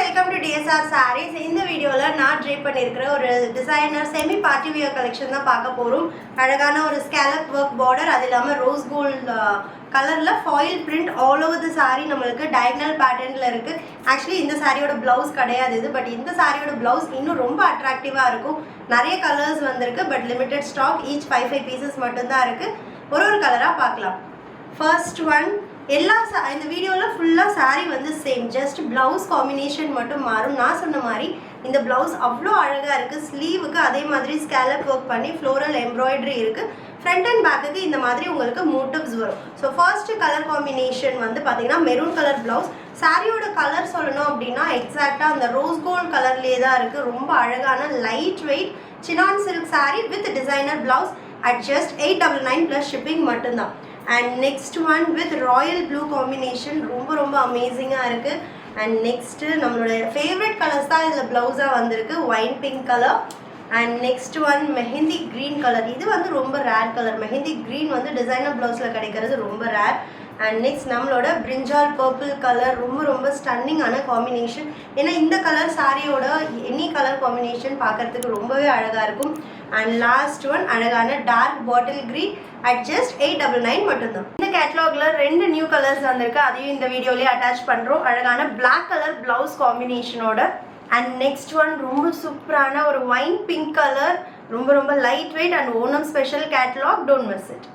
welcome to DSR Sarees. இந்த வீடியோல நான் ட்ரை பண்ணியிருக்கிற ஒரு designer semi party wear collection தான் பார்க்க போறோம். அழகான ஒரு ஸ்கேலப் ஒர்க் பார்டர், அது இல்லாம ரோஸ் கோல்ட் கலர்ல foil print all over the saree நமக்கு டயகனல் பேட்டர்ன்ல இருக்கு. ஆக்சுவலி இந்த சாரியோட பிளவுஸ் கிடையாது இது, பட் இந்த சாரியோட பிளவுஸ் இன்னும் ரொம்ப அட்ராக்டிவா இருக்கும். நிறைய கலர்ஸ் வந்திருக்கு, but limited stock, each 5 pieces மட்டும் தான் இருக்கு. ஒரு கலரா பார்க்கலாம். ஃபர்ஸ்ட் ஒன், இந்த வீடியோவில் ஃபுல்லாக சாரீ வந்து சேம், ஜஸ்ட் ப்ளவுஸ் காம்பினேஷன் மட்டும் மாறும். நான் சொன்ன மாதிரி இந்த ப்ளவுஸ் அவ்வளோ அழகாக இருக்குது. ஸ்லீவுக்கு அதே மாதிரி ஸ்கேலப் ஒர்க் பண்ணி ஃப்ளோரல் எம்ப்ராய்டரி இருக்குது. ஃப்ரண்ட் அண்ட் பேக்குக்கு இந்த மாதிரி உங்களுக்கு மோட்டிவ்ஸ் வரும். ஸோ ஃபர்ஸ்ட் கலர் காம்பினேஷன் வந்து பார்த்தீங்கன்னா மெரூன் கலர் ப்ளவுஸ். சாரியோட கலர் சொல்லணும் அப்படின்னா எக்ஸாக்டாக அந்த ரோஸ் கோல்ட் கலர்லேயே தான் இருக்குது. ரொம்ப அழகான light weight Sinan silk sari with designer blouse at just 899 plus shipping மட்டும்தான். And next one with royal blue combination, ரொம்ப அமேசிங்காக இருக்குது. அண்ட் நெக்ஸ்ட்டு நம்மளோட ஃபேவரட் கலர்ஸ் தான் இதில் ப்ளவுஸாக வந்திருக்கு. Wine pink colour and next one mehndi green colour. இது வந்து ரொம்ப ரேர் கலர். மெஹந்தி க்ரீன் வந்து டிசைனர் ப்ளவுஸில் கிடைக்கிறது ரொம்ப ரேர். அண்ட் நெக்ஸ்ட் நம்மளோட பிரிஞ்சால் பர்பிள் கலர், ரொம்ப ஸ்டன்னிங்கான காம்பினேஷன். ஏன்னா இந்த கலர் சாரியோட எனி கலர் காம்பினேஷன் பார்க்குறதுக்கு ரொம்பவே அழகாக இருக்கும். அண்ட் லாஸ்ட் ஒன் அழகான dark bottle green at just 899 மட்டும்தான். இந்த கேட்டலாகில் 2 நியூ கலர்ஸ் வந்திருக்கு, அதையும் இந்த வீடியோலேயே அட்டாச் பண்ணுறோம். அழகான பிளாக் கலர் ப்ளவுஸ் காம்பினேஷனோட. அண்ட் நெக்ஸ்ட் ஒன் ரொம்ப சூப்பரான ஒரு ஒயின் பிங்க் கலர், ரொம்ப light weight and Onam special catalogue. Don't miss it.